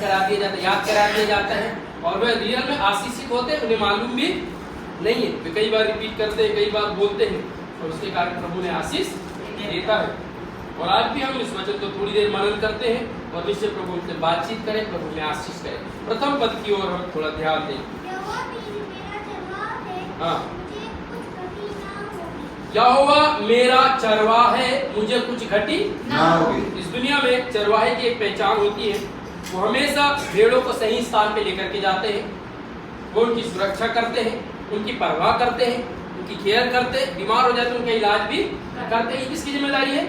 करा दिया जाता है, याद करा दिया जाता है, और वह रियल में आशीषित होते हैं, उन्हें मालूम भी नहीं है। वे कई बार रिपीट करते हैं, कई बार बोलते हैं, और उसके कारण प्रभु ने आशीष देता है। और आज भी हम इस वचन को थोड़ी देर मनन करते हैं और निश्चय प्रभु हमसे बातचीत करें, प्रभु में आशीष करें। प्रथम पद की ओर हम थोड़ा ध्यान दें। हाँ, यहोवा मेरा चरवाहा है, मुझे कुछ घटी ना होगी। इस दुनिया में चरवाहे की एक पहचान होती है, वो हमेशा भेड़ों को सही स्थान पे लेकर के जाते हैं, वो उनकी सुरक्षा करते हैं, उनकी परवाह करते हैं, उनकी केयर करते हैं, बीमार हो जाते हैं उनका इलाज भी करते हैं। किसकी जिम्मेदारी है?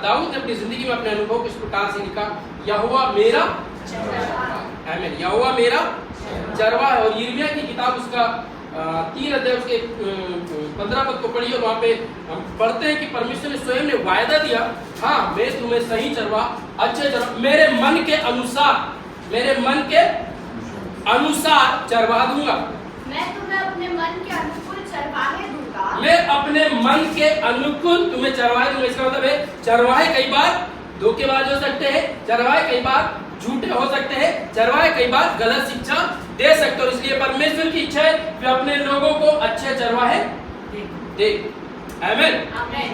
दाऊद ने अपनी जिंदगी में अपने अनुभव को इस प्रकार से लिखा, यहोवा मेरा चरवाहा, आमीन, यहोवा मेरा चरवाहा है। और यिर्मयाह की किताब उसका 3 अध्याय उसके 15 पद को पढ़िए, वहाँ पे हम पढ़ते हैं कि परमेश्वर ने स्वयं ने वायदा दिया, हाँ मैं तुम्हें सही चरवाहा, अच्छे चरवाहा, मेरे मन के अनुसार, मेरे मन के अनुसार चरवाहा दूंगा। मैं तुम्हें अपने मन के अनुकूल चरवाहे दूंगा। मैं अपने मन के अनुकूल तुम्हें चरवाहे दूंगा। इसका मतलब है चरवाहे कई बार धोखेबाज हो सकते हैं, चरवाहे कई बार झूठे हो सकते हैं, चरवाहे कई बार गलत शिक्षा दे सकते हैं। और इसलिए परमेश्वर की इच्छा है कि अपने लोगों को अच्छे चरवाहे दे, आमीन,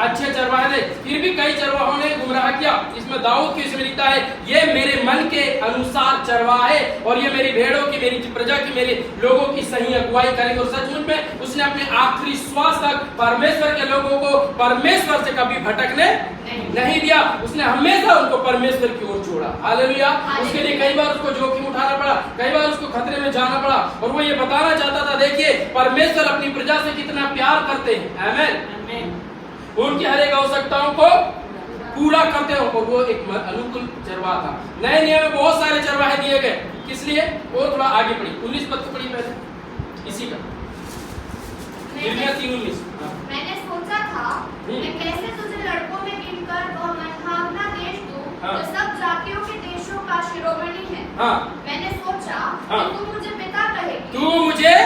अच्छे चरवाहे दे। फिर भी कई चरवाहों ने गुमराह किया। इसमें दाऊद की इसमें लिखता है, ये मेरे मन के अनुसार चरवाहा है और ये मेरी भेड़ों की, मेरी प्रजा की, मेरे लोगों की सही अगुवाई करेंगे। और सचमुच में उसने अपने आखिरी श्वास तक परमेश्वर के लोगों को परमेश्वर से कभी भटकने नहीं दिया। उसने हमेशा उनको परमेश्वर की ओर छोड़ा। हालेलुया। उसके लिए कई बार उसको जोखिम उठाना पड़ा, कई बार उसको खतरे में जाना पड़ा, और वो ये बताना चाहता था, देखिए परमेश्वर अपनी प्रजा से कितना प्यार करते हैं, आमीन, उनकी हर एक आवश्यकताओं को पूरा करते हो। और वो एक अनुकूल चरवाहा था। नए नियम में बहुत सारे चरवाहे दिए गए, किस लिए? वो थोड़ा आगे पढ़ी, 19 पद को पढ़ी पहले इसी का, यिर्मयाह 3:19। मैंने सोचा था, मैं कैसे तुझे लड़कों में गिनकर वह मनभावना देश दूं जो सब जातियों के देशों का शिरोमणि है। मैंने सोचा कि तू मुझे पिता कहेगी। तू मुझे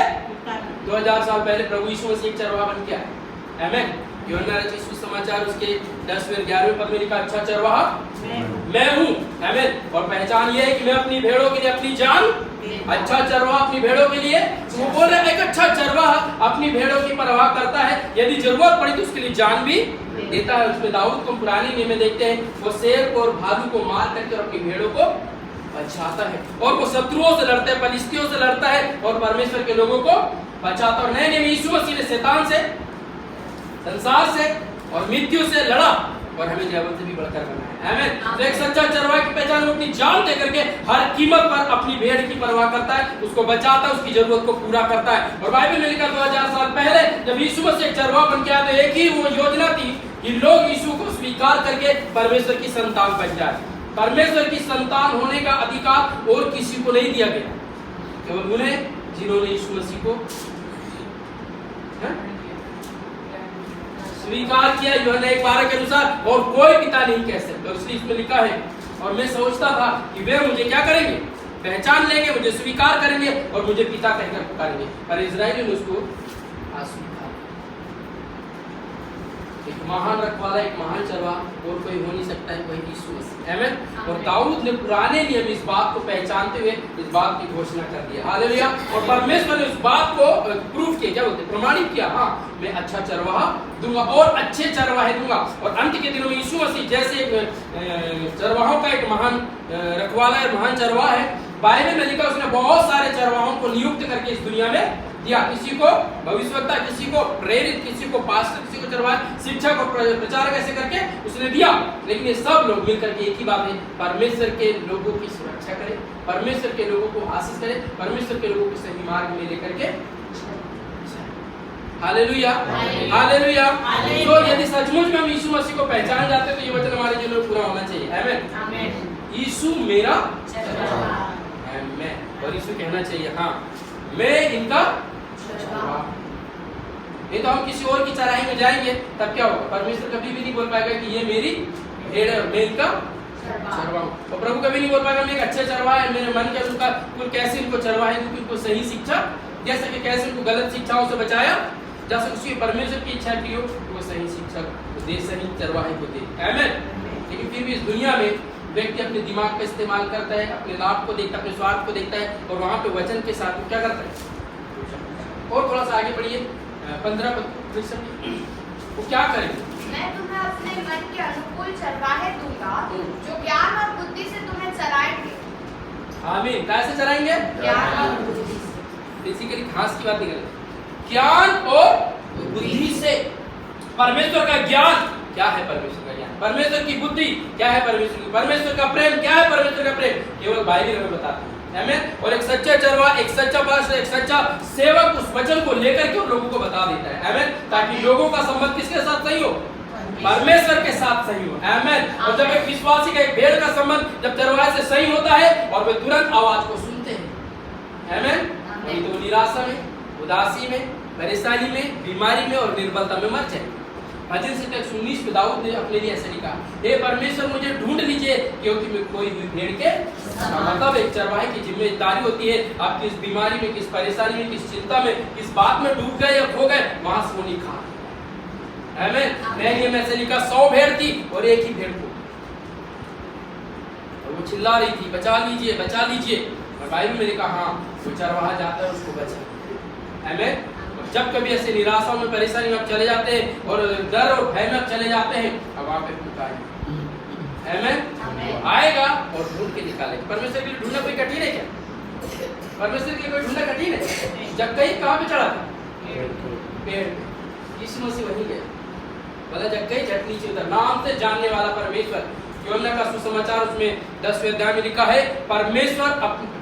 2000 साल पहले प्रभु यीशु मसीह एक चरवाहा बन के आया, आमीन। यूहन्ना रचित सुसमाचार उसके 10-11वें पद में लिखा, अच्छा चरवाहा मैं हूँ, आमीन। और पहचान ये है कि मैं अपनी भेड़ों के लिए अपनी जान, अच्छा चरवाहा अपनी भेड़ों के लिए, वो बोल रहे हैं एक अच्छा चरवाहा अपनी भेड़ों की परवाह करता है, यदि जरूरत पड़ी तो उसके लिए जान भी देता है। उसमें दाऊद को पुराने नियम में देखते हैं, वो शेर को और भालू को मार करके और अपनी भेड़ों को बचाता है, और वो शत्रुओं से लड़ता है, फलिस्तियों से लड़ता है, और परमेश्वर के लोगों को बचाता है। और नए नियम यीशु मसीह ने शैतान से, संसार से और मृत्यु से लड़ा और हमें जयवंत से भी बढ़कर बनाया, आमीन। तो एक सच्चा चरवाहा की पहचान, वो अपनी जान दे करके हर कीमत पर अपनी भेड़ की परवाह करता है, उसको बचाता है, उसकी जरूरत को पूरा करता है। और बाइबल में लिखा 2000 साल पहले जब यीशु मसीह एक चरवाहा बन के आया, तो एक ही वो योजना थी कि लोग यीशु को स्वीकार करके परमेश्वर की संतान बन जाए। परमेश्वर की संतान होने का अधिकार और किसी को नहीं दिया गया, केवल उन्हें जिन्होंने यीशु मसीह को स्वीकार किया यूहन्ना 1:12 के अनुसार, और कोई पिता नहीं कह सकता। इसलिए इसमें लिखा है, और मैं सोचता था कि वे मुझे क्या करेंगे, पहचान लेंगे, मुझे स्वीकार करेंगे और मुझे पिता कहकर पुकारेंगे, पर इजराइली ने उसको अस्वीकार। एक महान रखवाला, एक महान चरवाहा और कोई हो नहीं सकता है, वही यीशु मसीह, आमीन। और दाऊद ने पुराने नियम इस बात को पहचानते हुए इस बात की घोषणा कर दी, हालेलुया। और परमेश्वर ने उस बात को प्रूफ किया, क्या बोलते, प्रमाणित किया, हाँ मैं अच्छा चरवाहा दूंगा और अच्छे चरवाहे दूंगा। और अंत के दिनों में यीशु मसीह जैसे चरवाहों का एक महान रखवाला है, महान चरवाहा है। बाइबल में लिखा, उसने बहुत सारे चरवाहों को नियुक्त करके इस दुनिया में दिया, किसी को भविष्यवक्ता, किसी को प्रेरित, किसी को पास्टर, किसी को चरवाहा, शिक्षक और प्रचारक, ऐसे करके उसने दिया। लेकिन ये सब लोग मिलकर के एक ही बात है, परमेश्वर के लोगों की सुरक्षा करें, परमेश्वर के लोगों को आशीष करें, परमेश्वर के लोगों को सही मार्ग में लेकर के, हालेलुया, हालेलुया। तो यदि सचमुच में हम यीशु मसीह को पहचान जाते हैं तो ये वचन हमारे जीवन में पूरा होना चाहिए, आमीन। यीशु मेरा चरवाहा है, मैं, और यीशु कहना चाहिए, हाँ मैं इनका चरवाहा। नहीं तो हम किसी और की चराई में जाएंगे तब क्या होगा, परमेश्वर कभी भी नहीं बोल पाएगा कि ये मेरी भेड़ है, मैं इनका चरवाहा हूं। और प्रभु कभी नहीं बोल पाएगा मैं एक अच्छे चरवाहा है, मेरे मन के अनुसार कैसे इनको चरवाहे दूं, उनको सही शिक्षा दे सके, कैसे उनको गलत शिक्षाओं से बचाया जा सके। उसकी परमेश्वर की इच्छा की हो वो सही शिक्षा दे, सही चरवाहे को दे, आमीन। लेकिन फिर भी इस दुनिया में व्यक्ति अपने दिमाग का इस्तेमाल करता है, अपने लाभ को देखता है, अपने स्वार्थ को देखता है, और वहाँ पे वचन के साथ वो क्या करता है। और थोड़ा सा आगे बढ़िए 15 वो क्या करेंगे? मैं तुम्हें अपने मन के अनुकूल चरवाहे दूंगा जो ज्ञान और बुद्धि से तुम्हें चराएंगे। आमीन। कैसे चराएंगे? ज्ञान और बुद्धि से। बेसिकली घास की बात नहीं कर रहे, ज्ञान और बुद्धि से। परमेश्वर का ज्ञान क्या है? परमेश्वर का ज्ञान। परमेश्वर की बुद्धि क्या है? परमेश्वर की। परमेश्वर का प्रेम क्या है? परमेश्वर का प्रेम केवल बाइबल हमें बताता है। आमीन। और एक सच्चा चरवा, एक सच्चा पास्टर, एक सच्चा सेवक उस वचन को लेकर के लोगों को बता देता है। आमीन। ताकि लोगों का संबंध किसके साथ सही हो? परमेश्वर के साथ सही हो। आमीन। और जब एक विश्वासी का एक भेड़ का संबंध जब चरवाहे से सही होता है और वे तुरंत आवाज को सुनते हैं। आमीन। नहीं तो निराशा में, उदासी में, परेशानी में, बीमारी में और निर्बलता में मर जाए। भजन संख्या 19 में दाऊद ने अपने लिए ऐसे लिखा, हे परमेश्वर मुझे ढूंढ लीजिए क्योंकि मैं कोई हुई भेड़ के। मतलब एक चरवाहे की जिम्मेदारी होती है, आप किस बीमारी में, किस परेशानी में, किस चिंता में, किस बात में डूब गए या खो गए, वहां से वो निकाल। आमीन। में से लिखा 100 भेड़ थी और एक ही भेड़ को, और वो चिल्ला रही थी, बचा लीजिए, बचा लीजिए। और बाइबल में लिखा, हाँ वो चरवाहा जाता है उसको बचा। आमीन। जब कभी ऐसे निराशाओं में, परेशानी में आप चले जाते हैं और डर और भय में आप चले जाते हैं, अब वहां पे पुकारिए। आमीन। आएगा और ढूंढ के निकालेगा। परमेश्वर के लिए ढूंढना कोई कठिन है क्या? परमेश्वर के लिए कोई ढूंढना कठिन है? जब कहीं कहाँ पे चढ़ा था? पेड़। यीशु मसीह वहीं गया, बोला जब कहीं झट नीचे उतर। नाम से जानने वाला परमेश्वर। यूहन्ना का सुसमाचार उसमें 10वें अध्याय में लिखा है, परमेश्वर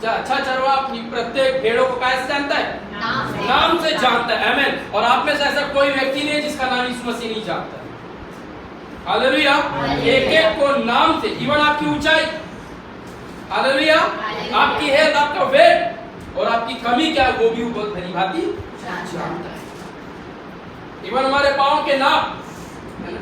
अच्छा चरवाहा अपनी प्रत्येक भेड़ों को कैसे जानता है? नाम से जानता है। आमीन। और आप में से ऐसा कोई व्यक्ति नहीं है जिसका नाम यीशु मसीह नहीं जानता है। हालेलुया। एक एक को नाम से, इवन आपकी ऊंचाई, हालेलुया, आपकी हेल्थ, आपका वेट और आपकी कमी क्या है वो भी बहुत भली भांति जानता है। इवन हमारे पाँव के नाप, है ना?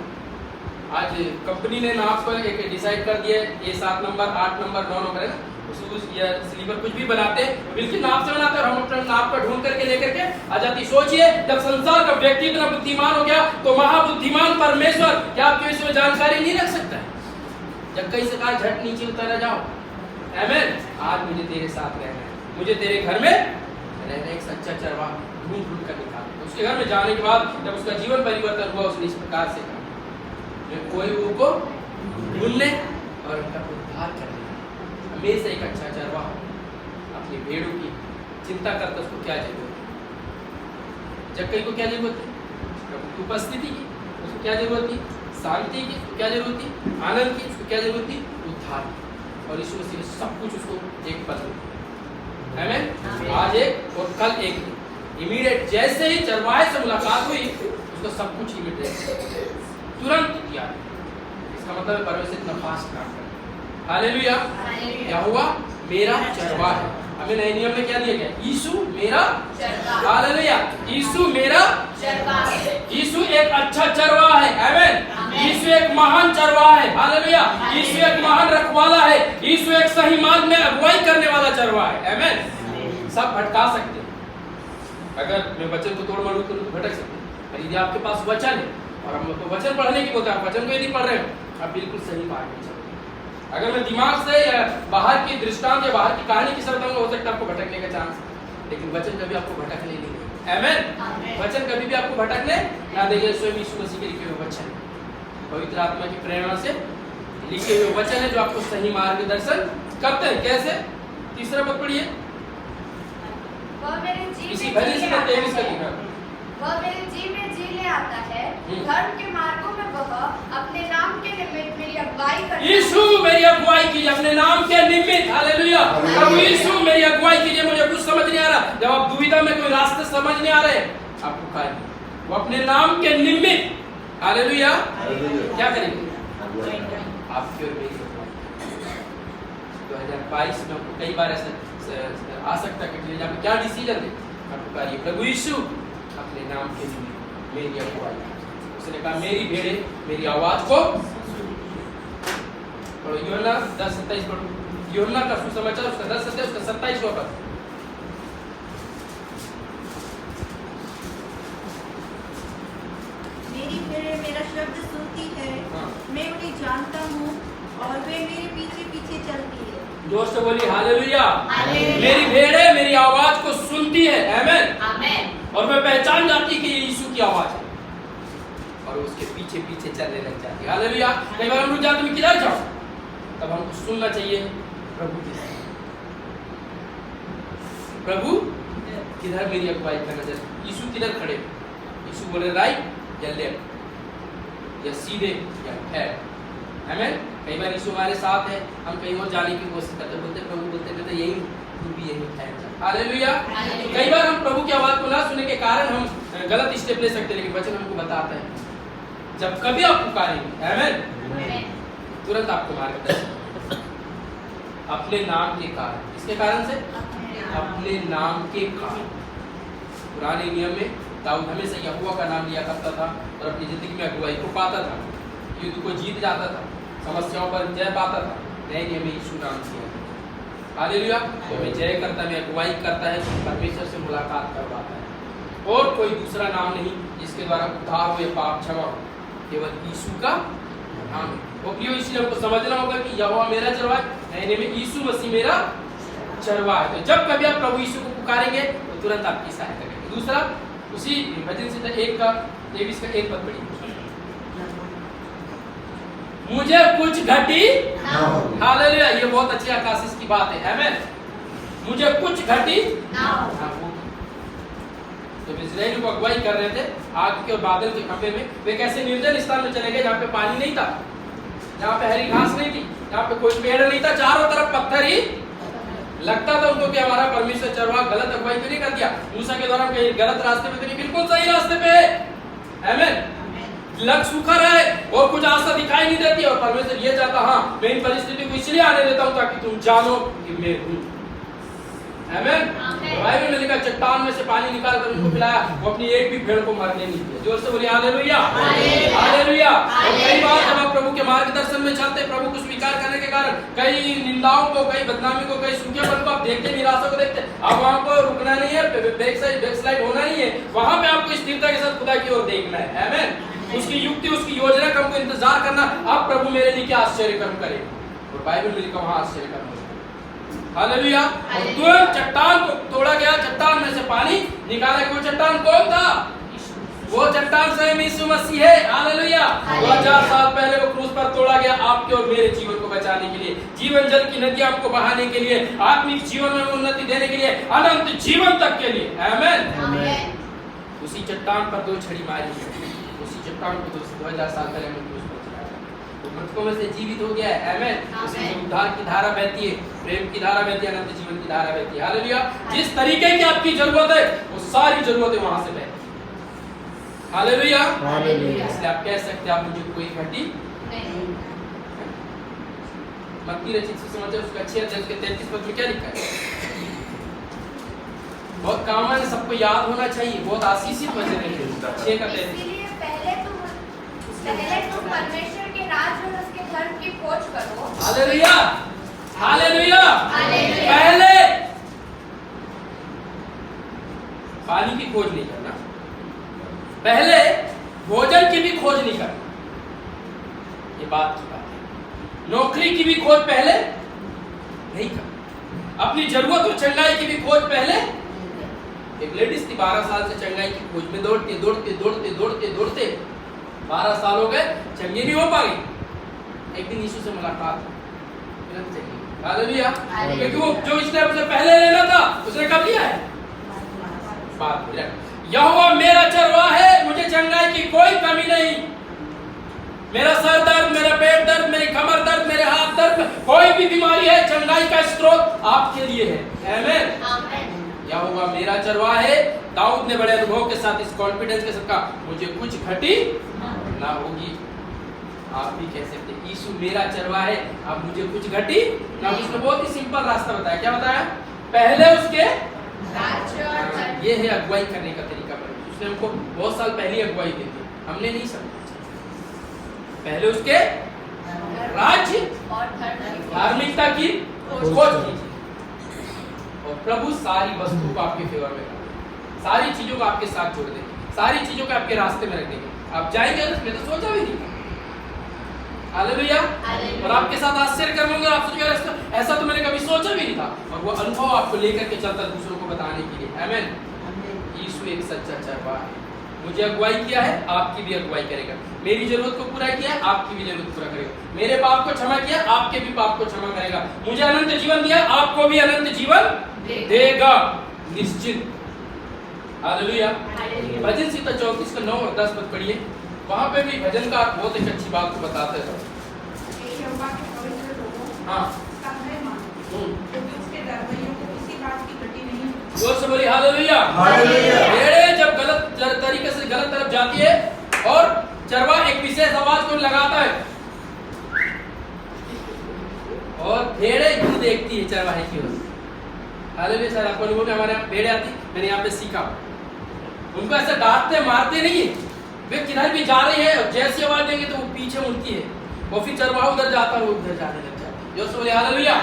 आज कंपनी ने नाप को एक डिसाइड कर दिया, ये 7 नंबर, 8 नंबर, 9 नंबर है ना, शूज या स्लीपर कुछ भी बनाते हैं बिल्कुल नाप से बनाते हैं, और हम अपने नाप का ढूंढ करके लेकर के आ जाती। सोचिए जब संसार का व्यक्ति इतना बुद्धिमान हो गया तो महाबुद्धिमान परमेश्वर क्या आपके विषय में जानकारी नहीं रख सकता है? जब कहीं से कहा झट नीचे उतर जाओ। आमीन। आज मुझे तेरे साथ रहना है, मुझे तेरे घर में रहना। एक सच्चा चरवाहा ढूंढ ढूंढ कर निकाला। उसके घर में जाने के बाद जब उसका जीवन परिवर्तन हुआ, उसने इस प्रकार से कहा, मैं कोई को ढूंढने और उनका उद्धार करने। हमेशा एक अच्छा चरवाहा अपनी भेड़ों की चिंता करता, उसको क्या जरूरत है? जब कहीं को क्या जरूरत है? प्रभु की उपस्थिति की। उसको क्या जरूरत थी? शांति की। उसको क्या जरूरत थी? आनंद की। उसको क्या जरूरत थी? उद्धार की। और यीशु मसीह ने सब कुछ उसको एक पल में। आमीन। आज एक और कल एक, इमीडिएट जैसे ही चरवाहे से मुलाकात हुई उसको सब कुछ इमीडिएट तुरंत दिया। इसका मतलब है परमेश्वर इतना फास्ट काम कर। हालेलुया। क्या हुआ? मेरा चरवाहा है। हमें नए नियम में क्या दिया गया? यीशु मेरा चरवाहा। हालेलुया। यीशु मेरा चरवाहा है। यीशु एक अच्छा चरवाहा है। आमीन। यीशु एक महान चरवाहा है। हालेलुया। यीशु एक महान रखवाला है। यीशु एक सही मार्ग में अगुवाई करने वाला चरवाहा है। आमीन। सब भटका सकते हैं, अगर मैं वचन को तोड़ मरोड़ करूं तो भटक सकते हैं, पर यदि आपके पास वचन है और हम लोग को वचन पढ़ने की बोलते हैं, वचन को यदि पढ़ रहे हो आप बिल्कुल सही मार्ग में चलोगे। अगर मैं दिमाग से या बाहर की दृष्टांत या बाहर की कहानी की शब्द हो सकता है आपको भटकने का चांस, लेकिन वचन कभी आपको भटकने नहीं देगा। आमीन। वचन कभी भी आपको भटकने ना देगा। स्वयं यीशु मसीह के लिखे हुए वचन, पवित्र आत्मा की प्रेरणा से लिखे हुए वचन है जो आपको सही मार्गदर्शन करते हैं। कैसे? तीसरा पद पढ़िए। इसी भजन से 23 का लिखा, वह मेरे जी में जी ले आता है, धर्म के मार्गों में वह अपने नाम के निमित्त मेरी अगुवाई करता है। यीशु मेरी अगुवाई कीजिए अपने नाम के निमित्त। हालेलुया। प्रभु यीशु मेरी अगुवाई कीजिए। मुझे कुछ समझ नहीं आ रहा, जब आप दुविधा में, कोई रास्ते समझ नहीं आ रहे, आप रुकाइए, वो अपने नाम के निमित्त। हालेलुया। क्या करेंगे? आपकी और मेरी 2022 में आपको कई बार ऐसा आ सकता है कि आप क्या डिसीजन ले, आप पुकारिए, प्रभु यीशु अपने नाम के लिए मेरी अगुवाई। उसने कहा मेरी भेड़े मेरी आवाज को। और यूहन्ना 10:27 पढ़ो। यूहन्ना का सुसमाचार उसका 10:27 उसका 27वां पद। मेरी भेड़ें मेरा शब्द सुनती है, मैं उन्हें जानता हूँ और वे मेरे पीछे पीछे चलती है। जोर से बोली हालेलुया। हालेलुया। मेरी भेड़ें मेरी आवाज को सुनती है, आमेन। आमेन। और मैं पहचान जाती कि ये यीशु की आवाज है और उसके पीछे पीछे चलने लग जाती है। हालेलुया। कई बार हम रुक जाते हैं, किधर जाओ, तब हमको सुनना चाहिए प्रभु किधर, प्रभु किधर मेरी अगुवाई का नजर, यीशु किधर खड़े, यीशु बोले राइट या लेफ्ट या सीधे या ठहर, आमेन। कई बार यीशु हमारे साथ है, हम कहीं और जाने की कोशिश करते, बोलते प्रभु बोलते कहते यही तू भी यही ठहर जा। हालेलुया। कई बार हम प्रभु की आवाज को ना सुनने के कारण हम गलत स्टेप ले सकते हैं, लेकिन वचन हमको बताता है जब कभी आप पुकारेंगे, आमेन, तुरंत आपको मार्गदर्शन अपने नाम के कारण, किसके कारण से, अपने नाम के कारण। पुराने नियम में दाऊद हमेशा यहोवा का नाम लिया करता था और अपनी जिंदगी में अगुवाई को पाता था, युद्ध को जीत जाता था, समस्याओं पर जय पाता था। नए नियम में यीशु नाम किया, हालेलुया। तो में जय करता है, अगुवाई करता है, परमेश्वर से मुलाकात करवाता है, और कोई दूसरा नाम नहीं जिसके द्वारा उद्धार हुए, पाप क्षमा हो, केवल यीशु का नाम है। वो क्यों, इसलिए हमको समझना होगा कि यहोवा मेरा चरवाहा है, नए नियम में यीशु मसीह मेरा चरवाहा है। तो जब कभी आप प्रभु यीशु को पुकारेंगे तो तुरंत आपकी सहायता करेंगे। दूसरा, उसी भजन संहिता 1:23 का 1 पद पढ़िए, मुझे कुछ घटी, हालेलुया। ये बहुत अच्छी आकाशीष की बात है, आमेन। मुझे कुछ घटी ना हो। तो इस्राएल को अगुवाई कर रहे थे आग के और बादल के खंभे में, वे कैसे निर्जन स्थान में चले गए जहाँ पे पानी नहीं था, जहाँ पे हरी घास नहीं थी, जहाँ पे कोई पेड़ नहीं था, चारों तरफ पत्थर ही लगता था उनको कि हमारा परमेश्वर चरवाहा गलत अगुवाई तो नहीं कर दिया, मूसा के द्वारा कहीं गलत रास्ते पे तो नहीं, बिल्कुल सही रास्ते पे है, आमेन। लग सूखा रहे और कुछ आशा दिखाई नहीं देती, और परमेश्वर ये चाहता, हाँ मैं इन परिस्थिति को इसलिए आने देता हूँ ताकि तुम जानो कि मैं हूँ, आमेन। बाइबल में लिखा चट्टान में से पानी निकाल कर उनको पिलाया, वो अपनी एक भी भेड़ को मरने नहीं दिया। जोर से बोलिए हालेलुया, हालेलुया। कई बार जब आप प्रभु के मार्गदर्शन में चलते, प्रभु को स्वीकार करने के कारण कई निंदाओं को, कई बदनामी को, कई सूखेपन को आप देखते, निराशा को देखते, अब वहां को रुकना नहीं है, बैकस्लाइड होना नहीं है, वहां पे आपको स्थिरता के साथ खुदा की ओर देखना है, आमेन। उसकी युक्ति, उसकी योजना का हमको इंतजार करना, अब प्रभु मेरे लिए क्या आश्चर्य कर्म करेगा, और बाइबल में लिखा वहां आश्चर्य कर्म, हालेलुया। और तुरंत चट्टान को तोड़ा गया, चट्टान में से पानी निकाला गया। वो चट्टान कौन था, वो चट्टान स्वयं यीशु मसीह है, हालेलुया। 2000 साल पहले वो क्रूस पर तोड़ा गया आपके और मेरे जीवन को बचाने के लिए, जीवन जल की नदी आपको बहाने के लिए, आत्मिक जीवन में उन्नति देने के लिए, अनंत जीवन तक के लिए, आमेन। उसी चट्टान पर 2 छड़ी मारी है, उसी चट्टान को 2000 साल पहले हमने क्रूस पर चढ़ाया, वो मृतकों में से जीवित हो गया है, आमेन। उसी में उद्धार की धारा बहती है, प्रेम की धारा बहती है, अनंत जीवन की धारा बहती है, हालेलुया। जिस तरीके की आपकी जरूरत है वो सारी जरूरतें वहां से बहती है, हालेलुया। इसलिए आप कह सकते हैं आप मुझे कोई घटी नहीं। मत्ती रचित सुसमाचार उसका 6 अध्याय के 33 पद में क्या लिखा है, बहुत कॉमन है, सबको याद होना चाहिए, बहुत आशीषित वचन है 6 का 33। पहले तुम परमेश्वर के राज्य और उसके धर्म की खोज करो, हालेलुया, हालेलुया। हालेलुया। पहले पानी की खोज नहीं करना, पहले भोजन की भी खोज नहीं करना, ये बात की बात है। नौकरी की भी खोज पहले नहीं करना, अपनी जरूरत और चंगाई की भी खोज पहले। एक लेडीज थी 12 साल से चंगाई की खोज में दौड़ते दौड़ते दौड़ते दौड़ते दौड़ते 12 साल हो गए, चंगी नहीं हो पाई। एक दिन यीशु से मुलाकात, हालेलुया, क्योंकि वो जो स्टेप उसे पहले लेना था उसने कब लिया है, बात हो जाए। यहोवा मेरा चरवाहा है, मुझे चंगाई की कोई कमी नहीं, मेरा सर दर्द, मेरा पेट दर्द, मेरी कमर दर्द, मेरे हाथ दर्द, कोई भी बीमारी है, चंगाई का स्रोत आपके लिए है, आमेन। यहोवा मेरा चरवाहा है। दाऊद ने बड़े अनुभव के साथ, इस कॉन्फिडेंस के साथ कहा मुझे कुछ घटी ना होगी। आप भी कह सकते हैं यीशु मेरा चरवाहा है, अब मुझे कुछ घटी ना। उसने बहुत ही सिंपल रास्ता बताया, क्या बताया, पहले उसके ये है अगुवाई करने का तरीका। उसने हमको बहुत साल पहले अगुवाई दी थी, हमने नहीं समझा। पहले उसके राज्य और धार्मिकता की खोज कीजिए, और प्रभु सारी वस्तु को आपके फेवर में कर देंगे, सारी चीजों को आपके साथ जोड़ देंगे, सारी चीजों को आपके रास्ते में रख देंगे। आप जाएंगे, मैं तो सोचा भी नहीं, हालेलुया। हालेलुया। और आपके साथ आश्चर्य कर्म होंगे, आप सोचेंगे ऐसा तो मैंने कभी सोचा भी नहीं था, और वो अनुभव आपको लेकर के चलता है दूसरों को बताने के लिए। आमीन। यीशु एक सच्चा चरवाहा है, मुझे अगुवाई किया है, आपकी भी अगुवाई करेगा। मेरी जरूरत को पूरा किया, आपकी भी जरूरत पूरा करेगा। मेरे पाप को क्षमा किया, आपके भी पाप को क्षमा करेगा। मुझे अनंत जीवन दिया, आपको भी अनंत जीवन देगा, निश्चित। हालेलुया। भजन संहिता 34 का 9 और 10 पद पढ़िए, वहां पे भी भजन का बहुत एक अच्छी बात को बताते हैं। हाँ, जोर से बोलिए हालेलुया। भेड़ें जब गलत तरीके से गलत तरफ जाती है और चरवाहा एक विशेष आवाज को लगाता है, और भेड़ें यूं देखती है चरवाहे की ओर। हालेलुया। सर आपको अनुभव में हमारे यहाँ भेड़ें आती, मैंने यहाँ पे सीखा, उनको ऐसे डांटते मारते नहीं, वे किधर भी जा रही है, जैसी आवाज देंगे तो वो पीछे मुड़ती है, और फिर चरवाहा उधर जाता है, वो उधर जाने लग जाता है। जो बोले हालेलुया।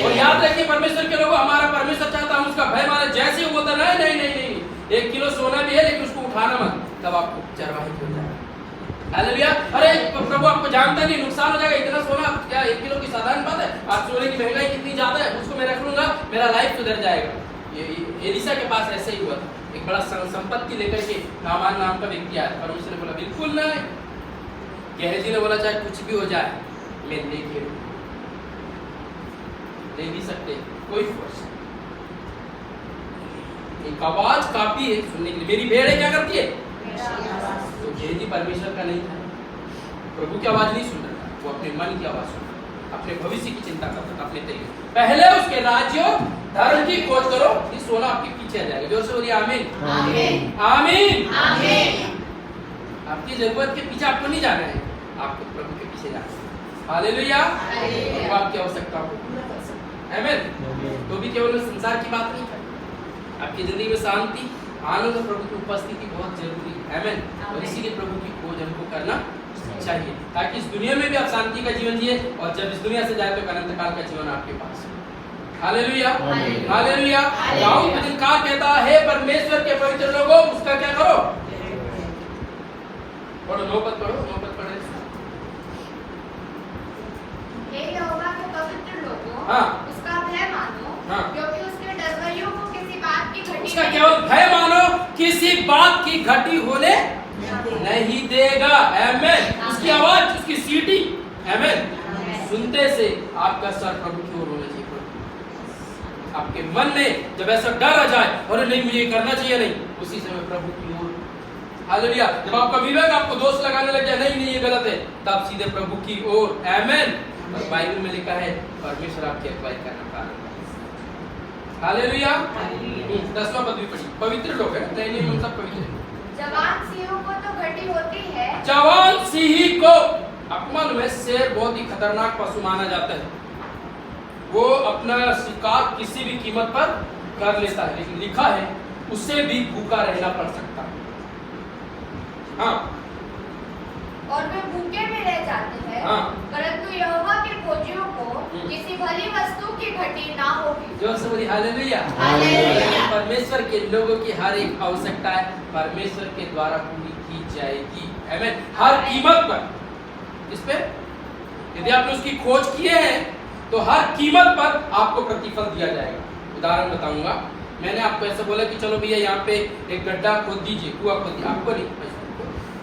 और याद रखिए परमेश्वर के लोगों, हमारा परमेश्वर चाहता है उसका भय मारे, जैसे वो बोलता नहीं नहीं नहीं नहीं 1 किलो सोना भी है लेकिन उसको उठाना मत, तब आपको चरवाहे की हो जाएगा। हालेलुया। अरे प्रभु आपको जानता नहीं, नुकसान हो जाएगा, इतना सोना क्या 1 किलो की साधारण बात है, आज सोने की महंगाई कितनी ज्यादा है, उसको मैं रख लूंगा, मेरा लाइफ सुधर जाएगा। ये एलिशा के पास ऐसे ही हुआ था, एक बड़ा संपत्ति लेकर के नामान नाम का व्यक्ति आया, परमेश्वर ने बोला बिल्कुल नहीं। गेहजी ने बोला चाहे कुछ भी हो जाए मैं लेके ले भी सकते, कोई फोर्स। एक आवाज काफी है सुनने के लिए, मेरी भेड़ें क्या करती है, तो गेहजी परमेश्वर का नहीं था, प्रभु की आवाज नहीं सुन रहा था, वो अपने मन की आवाज सुन रहा था, अपने भविष्य की चिंता करता था अपने तरीके। पहले उसके राज्य धर्म की खोज करो, ये सोना आपके पीछे आ जाएगा। जोर से बोलिए आमीन। आमीन। आमीन। आमीन। आपकी जरूरत के पीछे आपको नहीं जाना है, आपको प्रभु के पीछे जाना है। हालेलुया। हालेलुया। वो आपकी आवश्यकता को पूरा कर सकता है। आमीन। तो भी केवल संसार की बात नहीं करती, आपकी जिंदगी में शांति, आनंद और प्रभु की उपस्थिति बहुत जरूरी है। आमीन। और इसीलिए प्रभु की खोज हमको करना चाहिए, ताकि इस दुनिया में भी आप शांति का जीवन जिए, और जब इस दुनिया से जाए तो अनंत काल का जीवन आपके पास है। हालेलुया। हालेलुया। दाऊद भजनकार कहता है परमेश्वर के पवित्र लोगों उसका क्या करो, पढ़ो 9 पद पढ़ो, 9 पद पढ़े। हे यहोवा के पवित्र लोगों, हाँ। उसका भय मानो, हाँ। क्योंकि उसके डरवैयों को किसी बात की घटी उसका नहीं। केवल भय मानो, किसी बात की घटी होने नहीं देगा। आमीन। उसकी आवाज, उसकी सीटी, आमीन, सुनते से आपका सर प्रभु की ओर होना चाहिए। आपके मन में जब ऐसा डर आ जाए, अरे नहीं मुझे ये करना चाहिए, नहीं, उसी समय प्रभु की ओर। हालेलुया। जब आपका विवेक आपको दोष लगाने लग जाए, नहीं नहीं ये गलत है, तब सीधे प्रभु की ओर। आमीन। और बाइबल में लिखा है परमेश्वर आपकी अगुवाई करना कारण। हालेलुया। 10वां पद भी पढ़िए, पवित्र लोग हैं, नहीं हम सब पवित्र हैं। जवान सिंहों को तो घटी होती है, जवान सिंह को, आपको मालूम है शेर बहुत ही खतरनाक पशु माना जाता है, वो अपना शिकार किसी भी कीमत पर कर लेता है, लेकिन लिखा है उससे भी भूखा रहना पड़ सकता है। हाँ। और वे भूखे में रह जाते हैं, हाँ। परंतु यहोवा के खोजियों को किसी भली वस्तु की घटी ना होगी। जो से बोली हालेलुया। हालेलुया। परमेश्वर के लोगों की हर एक आवश्यकता है परमेश्वर के द्वारा पूरी की जाएगी। आमीन। हर कीमत पर। इस पे यदि आपने उसकी खोज किए हैं तो हर कीमत पर आपको प्रतिफल दिया जाएगा। उदाहरण बताऊंगा, मैंने आपको ऐसा बोला कि चलो भैया यहाँ पे एक गड्ढा खोद दीजिए, कुआं खोद दीजिए, आपको नहीं,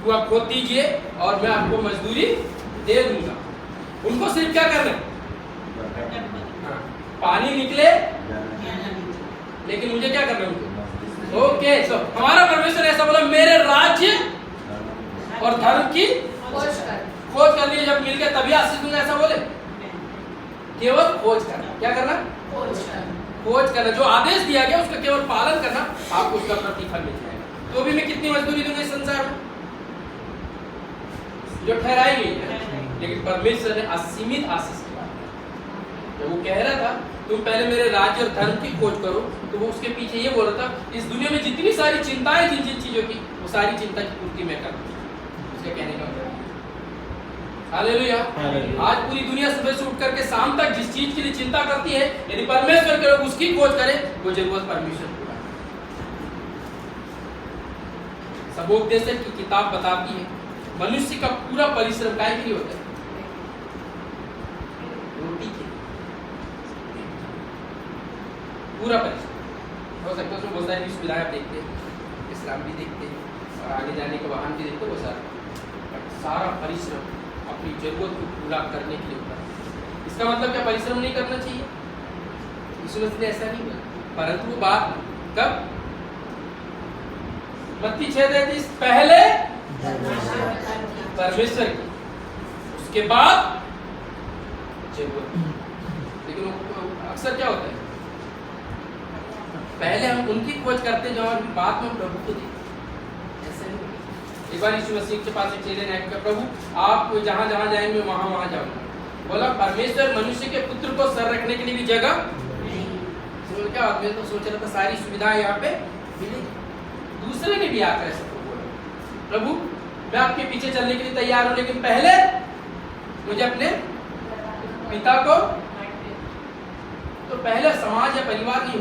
कुआं खोद दीजिए और मैं आपको मजदूरी दे दूंगा। उनको सिर्फ क्या करना है, पानी निकले, लेकिन मुझे क्या करना है उनको। ओके, सो हमारा परमेश्वर ऐसा बोला, मेरे राज्य और धर्म की खोज कर लिए, जब मिल गया तभी आशीष दूंगा, ऐसा बोले। केवल खोज करना, क्या करना, खोज करना, जो आदेश दिया गया उसका केवल पालन करना, आपको उसका प्रतिफल मिल जाएगा। तो भी मैं कितनी मजदूरी दूंगा इस संसार में जो ठहराई गई है, लेकिन परमेश्वर ने असीमित आशीष की बात की। जब वो कह रहा था तुम पहले मेरे राज्य और धर्म की खोज करो, तो वो उसके पीछे ये बोल रहा था इस दुनिया में जितनी सारी चिंताएं थी जिन चीजों की, वो सारी चिंता की पूर्ति मैं करूंगा। उसके कहने का मतलब हालेलुया। आज पूरी दुनिया सुबह से उठ करके शाम तक जिस चीज के लिए चिंता करती है, यदि परमेश्वर के लोग उसकी खोज करें, वो जरूरत परमेश्वर पूरा। सबोपदेश की किताब बताती है मनुष्य का पूरा परिश्रम काय के लिए होता है, शांति के लिए, पूरा परिश्रम। हो सकता है उसमें बहुत सारी सुविधाएं आप देखते हैं, इस्लाम भी देखते हैं और आगे जाने के वाहन भी देखते हैं, वो सारा परिश्रम अपनी जरूरत को पूरा करने के लिए होता है। इसका मतलब क्या परिश्रम नहीं करना चाहिए? यीशु मसीह ने ऐसा नहीं बोला, परंतु वो बात कब? मत्ती 6:33 पहले परमेश्वर की, उसके बाद जरूरत। लेकिन अक्सर क्या होता है, पहले हम उनकी खोज करते हैं और बाद में हम प्रभु को देखते। ऐसा नहीं। एक बार यीशु मसीह के पास एक चेले ने कहा, प्रभु आप जहाँ जहाँ जाएंगे वहाँ वहाँ जाऊंगा। बोला परमेश्वर मनुष्य के पुत्र को सर रखने के लिए भी जगह नहीं। तो क्या मैं तो सोच रहा था सारी सुविधाएं यहाँ पे मिलेगी। दूसरे ने भी आकर ऐसा बोला, प्रभु मैं आपके पीछे चलने के लिए तैयार हूँ, लेकिन पहले मुझे अपने पिता को, तो पहले समाज या परिवार नहीं हो,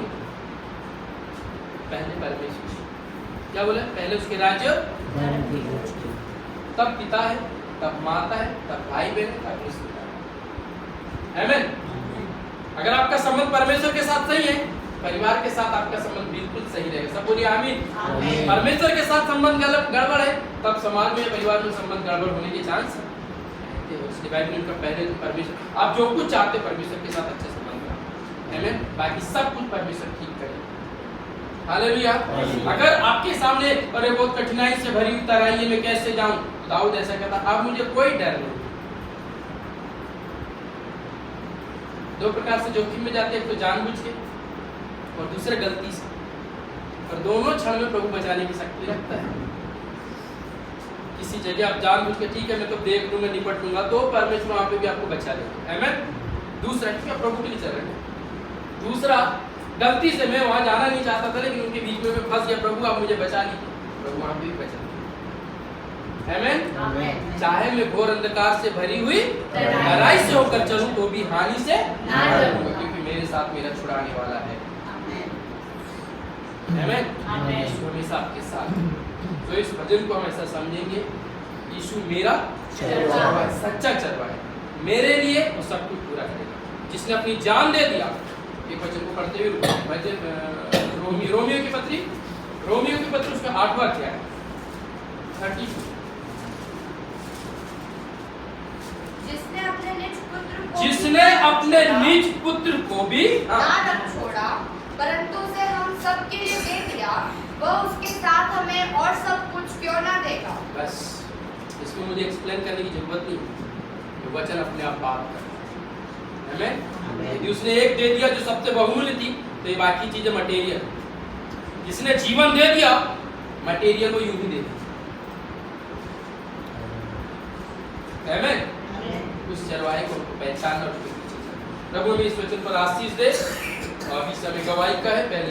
पहले परमेश्वर। क्या बोला? पहले उसके राज्य, तब पिता है, तब माता है, तब भाई बहन, तब रिश्तेदार। आमीन। अगर आपका संबंध परमेश्वर के साथ सही है, परिवार के साथ आपका संबंध बिल्कुल सही रहेगा। सब बोलिए आमीन। परमेश्वर के साथ संबंध गड़बड़ है, तब समाज में परिवार में संबंध गड़बड़ होने के चांस है। इसलिए बाइबल का पहले परमेश्वर, आप जो कुछ चाहते परमेश्वर के साथ अच्छे संबंध रखें, आमीन। बाकी सब कुछ परमेश्वर ठीक करेगा। हालेलुया। अगर आपके सामने अरे बहुत कठिनाई से भरी हुई तराई है, मैं कैसे जाऊं? दाऊद ऐसा कहता, अब मुझे कोई डर नहीं। दो प्रकार से जोखिम में जाते हैं, तो जानबूझ के और दूसरे गलती से, और दोनों क्षण में प्रभु बचाने की शक्ति रखता है। किसी जगह आप जानबूझ के ठीक है मैं तो देख लूंगा, निपट लूंगा, तो परमेश्वर वहां पे भी आपको बचा लेगा। आमीन। दूसरा क्योंकि प्रभु के लिए चल रहे हैं। दूसरा गलती से मैं वहां जाना नहीं चाहता था, लेकिन उनके बीच में मैं फंस गया, प्रभु आप मुझे बचा लीजिए, प्रभु वहां पे भी बचा लीजिए। आमीन। चाहे मैं घोर अंधकार से भरी हुई तराई से होकर चलूं तो भी हानि से ना डरूंगा, क्योंकि मेरे साथ मेरा छुड़ाने वाला है। आमीन। यीशु हमेशा आपके साथ। तो इस भजन को हम ऐसा समझेंगे, यीशु मेरा चरवाहा, सच्चा चरवाहा है, मेरे लिए वो सब कुछ पूरा करेगा। जिसने अपनी जान दे दिया। एक वचन को पढ़ते हुए भजन रोमियो की पत्री उसका 8वां अध्याय 30। जिसने अपने निज पुत्र को भी ना छोड़ा, परंतु उसे हम सब के लिए दे दिया, वह उसके साथ हमें और सब कुछ क्यों ना देगा। बस इसमें मुझे एक्सप्लेन करने की जरूरत नहीं, वचन अपने आप बात करता है। यदि उसने एक दे दिया जो सबसे बहुमूल्य थी, तो ये बाकी चीजें मटेरियल। जिसने जीवन दे दिया, मटेरियल को यूं ही दे दिया। आमीन। उस चरवाहे को हमको पहचानना और उसके पीछे चलना। प्रभु हमें इस वचन पर आशीष दे। और अभी समय गवाही का है, पहले